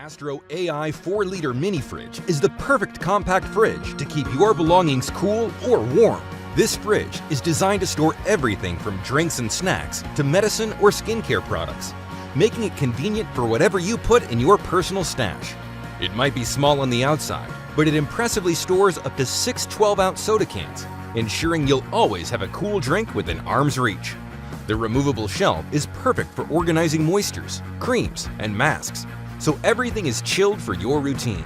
Astro AI 4-liter mini fridge is the perfect compact fridge to keep your belongings cool or warm. This fridge is designed to store everything from drinks and snacks to medicine or skincare products, making it convenient for whatever you put in your personal stash. It might be small on the outside, but it impressively stores up to 6 12-ounce soda cans, ensuring you'll always have a cool drink within arm's reach. The removable shelf is perfect for organizing moistures, creams, and masks, so everything is chilled for your routine.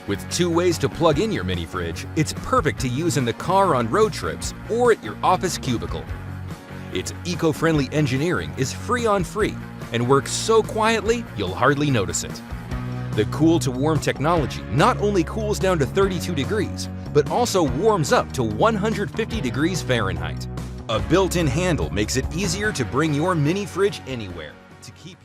With 2 ways to plug in your mini fridge, it's perfect to use in the car on road trips or at your office cubicle. Its eco-friendly engineering is free and works so quietly you'll hardly notice it. The cool to warm technology not only cools down to 32 degrees, but also warms up to 150 degrees Fahrenheit. A built-in handle makes it easier to bring your mini fridge anywhere to keep